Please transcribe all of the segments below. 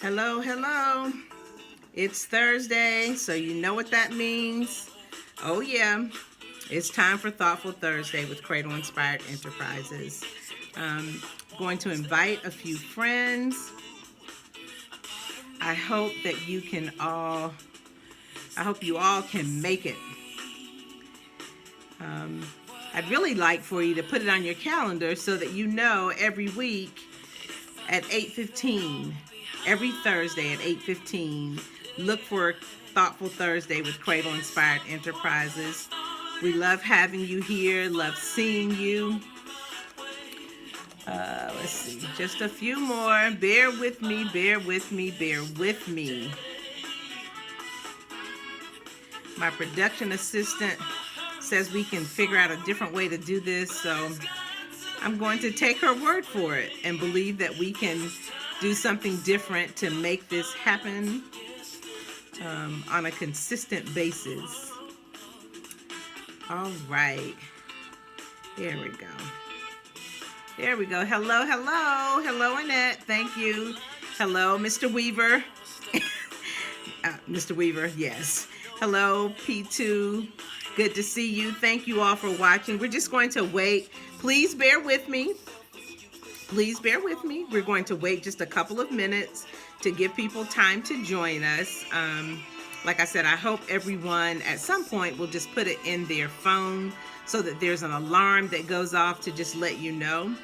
Hello, hello. It's Thursday, so you know what that means. Oh, yeah. It's time for Thoughtful Thursday with Cradle Inspired Enterprises. Um, going to invite a few friends. I hope that you can all, I hope you all can make it. Um, I'd really like for you to put it on your calendar so that you know every week at 8:15, every Thursday at 8:15, look for Thoughtful Thursday with Cradle Inspired Enterprises. We love having you here, love seeing you. Let's see, just a few more. Bear with me, bear with me, bear with me. My production assistant says we can figure out a different way to do this, so I'm going to take her word for it and believe that we can do something different to make this happen on a consistent basis. All right. There we go. There we go. Hello, hello. Hello, Annette. Thank you. Hello, Mr. Weaver. Mr. Weaver, yes. Hello, P2. Good to see you. Thank you all for watching. We're just going to wait. Please bear with me. Please bear with me. We're going to wait just a couple of minutes to give people time to join us. Like I said, I hope everyone at some point will just put it in their phone so that there's an alarm that goes off to just let you know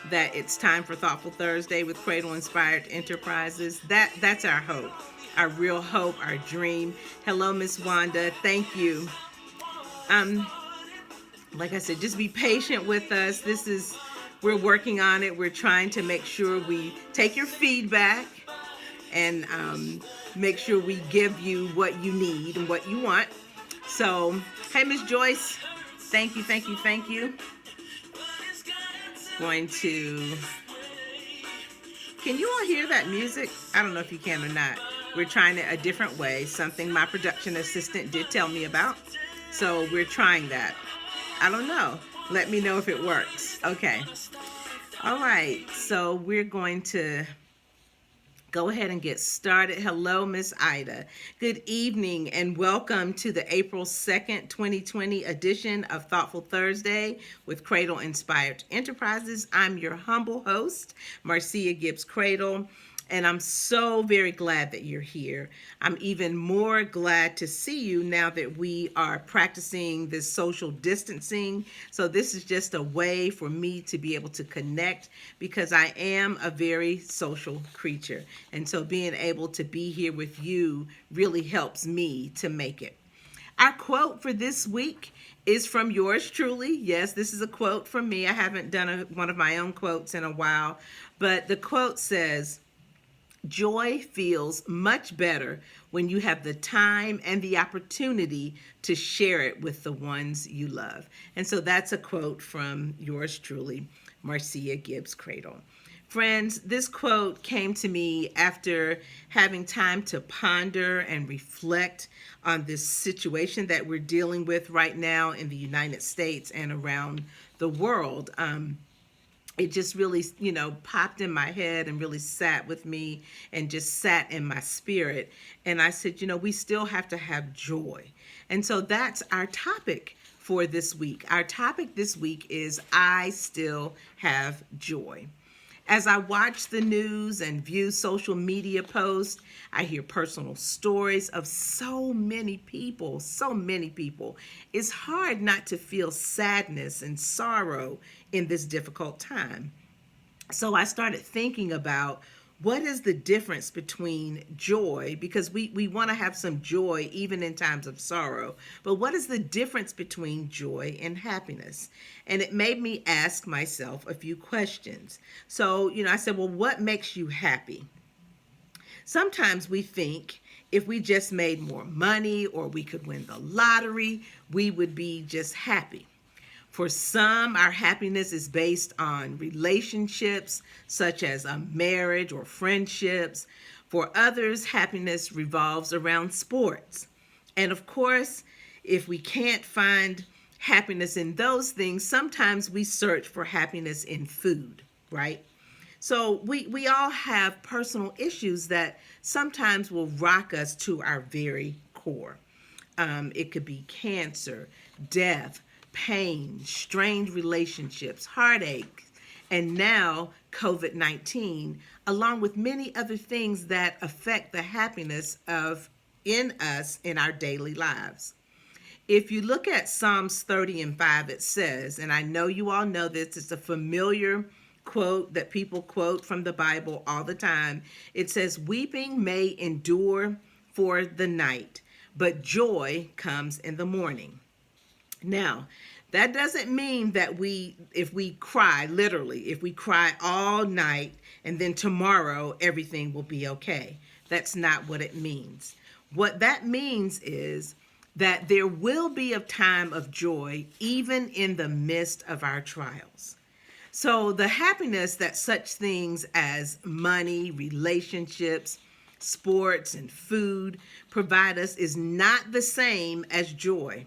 that it's time for Thoughtful Thursday with Cradle Inspired Enterprises. That's our hope, our real hope, our dream. Hello, Miss Wanda. Thank you. Like I said, just be patient with us. We're working on it. We're trying to make sure we take your feedback and make sure we give you what you need and what you want. So, hey, Miss Joyce, thank you, thank you, thank you. Going to, can you all hear that music? I don't know if you can or not. We're trying it a different way, something my production assistant did tell me about. So we're trying that. I don't know. Let me know if it works. Okay. All right. So we're going to go ahead and get started. Hello, Miss Ida. Good evening and welcome to the April 2nd, 2020 edition of Thoughtful Thursday with Cradle Inspired Enterprises. I'm your humble host, Marcia Gibbs Cradle, and I'm so very glad that you're here. I'm even more glad to see you now that we are practicing this social distancing. So this is just a way for me to be able to connect because I am a very social creature. And so being able to be here with you really helps me to make it. Our quote for this week is from yours truly. Yes, this is a quote from me. I haven't done one of my own quotes in a while, but the quote says, "Joy feels much better when you have the time and the opportunity to share it with the ones you love." And so that's a quote from yours truly, Marcia Gibbs Cradle. Friends, this quote came to me after having time to ponder and reflect on this situation that we're dealing with right now in the United States and around the world. It just really, popped in my head and really sat with me and just sat in my spirit. And I said, we still have to have joy. And so that's our topic for this week. Our topic this week is I Still Have Joy. As I watch the news and view social media posts, I hear personal stories of so many people, so many people. It's hard not to feel sadness and sorrow in this difficult time. So I started thinking about what is the difference between joy, because we want to have some joy even in times of sorrow, but what is the difference between joy and happiness? And it made me ask myself a few questions. So, I said, well, what makes you happy? Sometimes we think if we just made more money or we could win the lottery, we would be just happy. For some, our happiness is based on relationships, such as a marriage or friendships. For others, happiness revolves around sports. And of course, if we can't find happiness in those things, sometimes we search for happiness in food, right? So we all have personal issues that sometimes will rock us to our very core. It could be cancer, death, pain, strained relationships, heartache, and now COVID 19, along with many other things that affect the happiness of in us in our daily lives. If you look at Psalms 30 and 5, it says, and I know you all know this, it's a familiar quote that people quote from the Bible all the time. It says, weeping may endure for the night, but joy comes in the morning. Now, that doesn't mean that if we cry, literally, if we cry all night and then tomorrow everything will be okay. That's not what it means. What that means is that there will be a time of joy even in the midst of our trials. So the happiness that such things as money, relationships, sports, and food provide us is not the same as joy.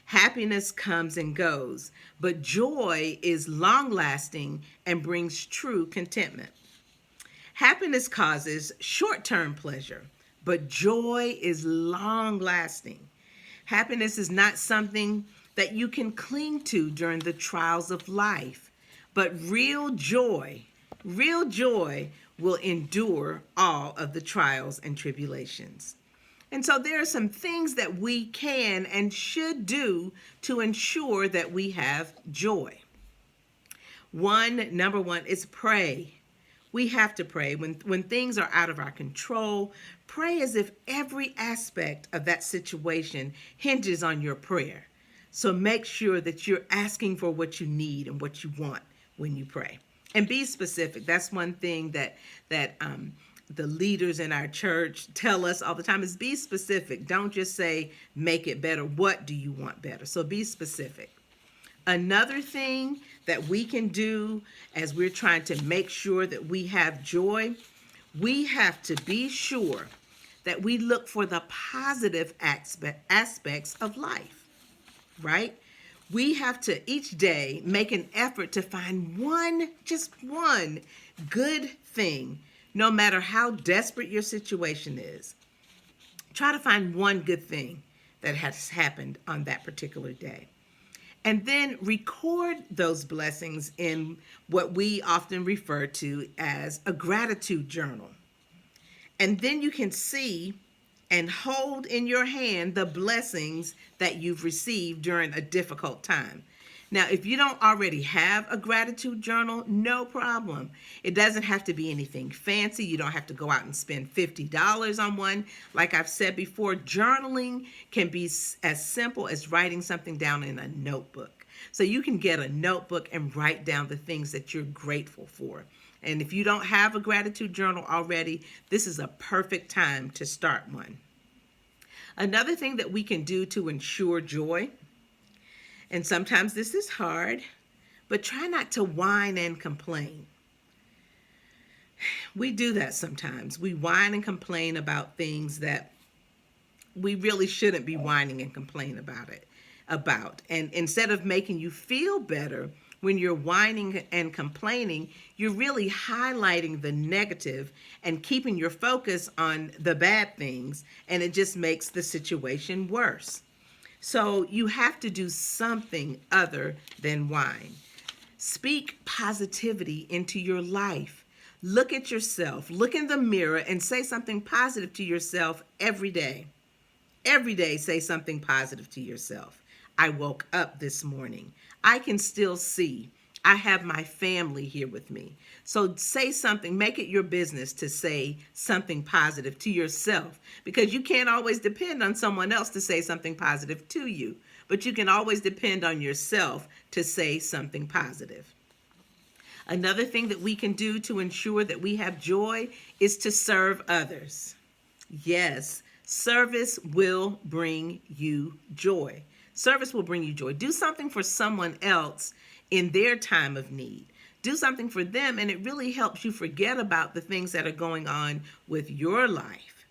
Happiness comes and goes, but joy is long lasting and brings true contentment. Happiness causes short term pleasure, but joy is long lasting. Happiness is not something that you can cling to during the trials of life, but real joy will endure all of the trials and tribulations. And so there are some things that we can and should do to ensure that we have joy. Number one is pray. We have to pray. When things are out of our control, pray as if every aspect of that situation hinges on your prayer. So make sure that you're asking for what you need and what you want when you pray. And be specific. That's one thing that the leaders in our church tell us all the time is be specific. Don't just say, make it better. What do you want better? So be specific. Another thing that we can do as we're trying to make sure that we have joy, we have to be sure that we look for the positive aspects of life, right? We have to each day make an effort to find just one good thing. No matter how desperate your situation is, try to find one good thing that has happened on that particular day. And then record those blessings in what we often refer to as a gratitude journal. And then you can see and hold in your hand the blessings that you've received during a difficult time. Now, if you don't already have a gratitude journal, no problem. It doesn't have to be anything fancy. You don't have to go out and spend $50 on one. Like I've said before, journaling can be as simple as writing something down in a notebook. So you can get a notebook and write down the things that you're grateful for. And if you don't have a gratitude journal already, this is a perfect time to start one. Another thing that we can do to ensure joy, and sometimes this is hard, but try not to whine and complain. We do that sometimes. We whine and complain about things that we really shouldn't be whining and complaining about. And instead of making you feel better when you're whining and complaining, you're really highlighting the negative and keeping your focus on the bad things, and it just makes the situation worse. So you have to do something other than whine. Speak positivity into your life. Look at yourself, look in the mirror and say something positive to yourself every day. Every day, say something positive to yourself. I woke up this morning. I can still see. I have my family here with me. So say something, make it your business to say something positive to yourself, because you can't always depend on someone else to say something positive to you, but you can always depend on yourself to say something positive. Another thing that we can do to ensure that we have joy is to serve others. Yes, service will bring you joy. Service will bring you joy. Do something for someone else in their time of need. Do something for them, and it really helps you forget about the things that are going on with your life.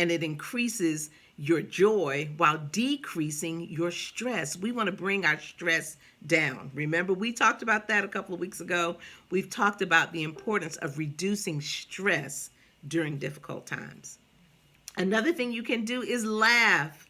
And it increases your joy while decreasing your stress. We want to bring our stress down. Remember, we talked about that a couple of weeks ago. We've talked about the importance of reducing stress during difficult times. Another thing you can do is laugh.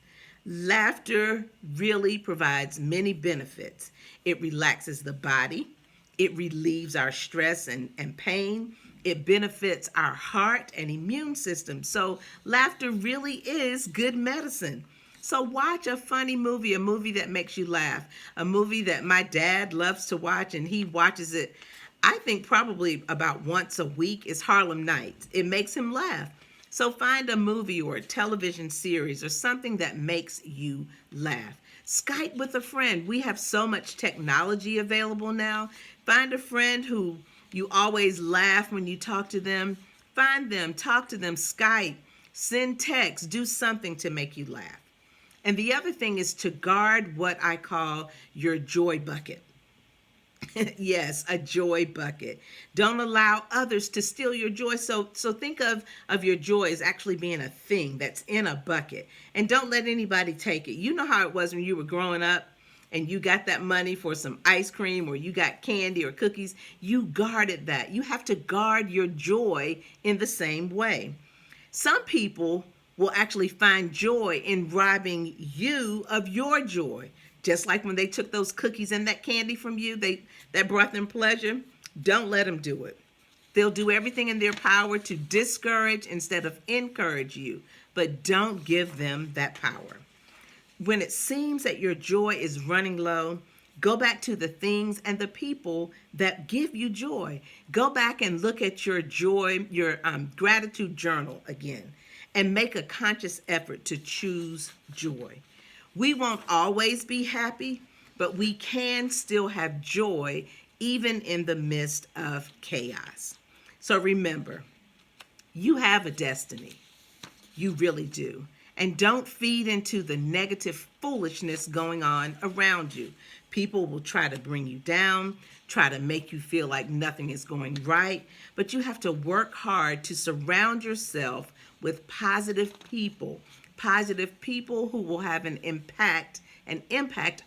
Laughter really provides many benefits. It relaxes the body, it relieves our stress and pain, it benefits our heart and immune system. So, laughter really is good medicine. So, watch a funny movie, a movie that makes you laugh, a movie that my dad loves to watch, and he watches it, I think, probably about once a week, is Harlem Nights. It makes him laugh. So find a movie or a television series or something that makes you laugh. Skype with a friend. We have so much technology available now. Find a friend who you always laugh when you talk to them. Find them, talk to them, Skype, send text, do something to make you laugh. And the other thing is to guard what I call your joy bucket. Yes, a joy bucket. Don't allow others to steal your joy. So think of your joy as actually being a thing that's in a bucket. And don't let anybody take it. You know how it was when you were growing up and you got that money for some ice cream or you got candy or cookies. You guarded that. You have to guard your joy in the same way. Some people will actually find joy in robbing you of your joy. Just like when they took those cookies and that candy from you, that brought them pleasure. Don't let them do it. They'll do everything in their power to discourage instead of encourage you, but don't give them that power. When it seems that your joy is running low, go back to the things and the people that give you joy. Go back and look at your joy, your gratitude journal again, and make a conscious effort to choose joy. We won't always be happy, but we can still have joy even in the midst of chaos. So remember, you have a destiny. You really do. And don't feed into the negative foolishness going on around you. People will try to bring you down, try to make you feel like nothing is going right, but you have to work hard to surround yourself with positive people who will have an impact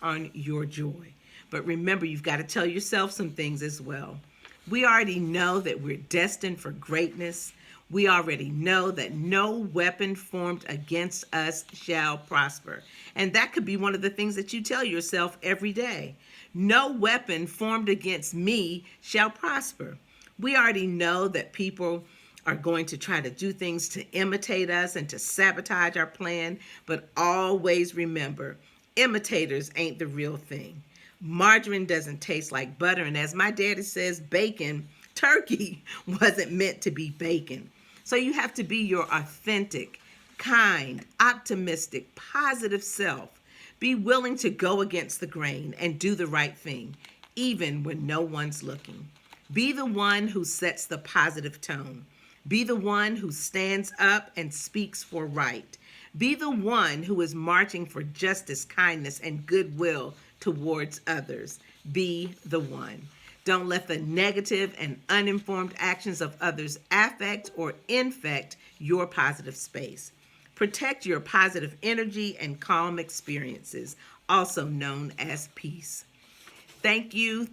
on your joy. But remember, you've got to tell yourself some things as well. We already know that we're destined for greatness. We already know that no weapon formed against us shall prosper. And that could be one of the things that you tell yourself every day. No weapon formed against me shall prosper. We already know that people are going to try to do things to imitate us and to sabotage our plan, but always remember, imitators ain't the real thing. Margarine doesn't taste like butter, and as my daddy says, turkey wasn't meant to be bacon. So you have to be your authentic, kind, optimistic, positive self. Be willing to go against the grain and do the right thing, even when no one's looking. Be the one who sets the positive tone. Be the one who stands up and speaks for right. Be the one who is marching for justice, kindness, and goodwill towards others. Be the one. Don't let the negative and uninformed actions of others affect or infect your positive space. Protect your positive energy and calm experiences, also known as peace. Thank you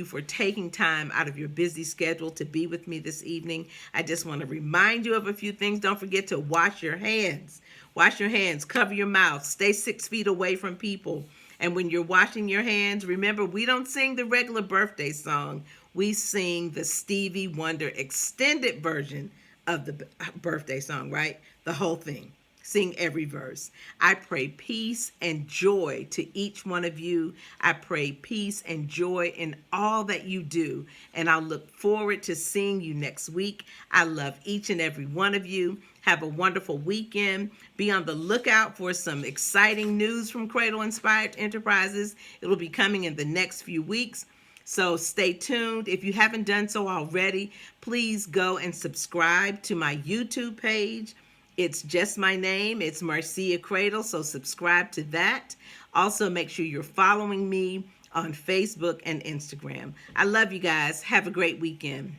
for taking time out of your busy schedule to be with me this evening. I just want to remind you of a few things. Don't forget to wash your hands. Wash your hands, cover your mouth, stay 6 feet away from people. And when you're washing your hands, remember, we don't sing the regular birthday song. We sing the Stevie Wonder extended version of the birthday song, right? The whole thing. Sing every verse. I pray peace and joy to each one of you. I pray peace and joy in all that you do. And I'll look forward to seeing you next week. I love each and every one of you. Have a wonderful weekend. Be on the lookout for some exciting news from Cradle Inspired Enterprises. It will be coming in the next few weeks. So stay tuned. If you haven't done so already, please go and subscribe to my YouTube page. It's just my name. It's Marcia Cradle, so subscribe to that. Also, make sure you're following me on Facebook and Instagram. I love you guys. Have a great weekend.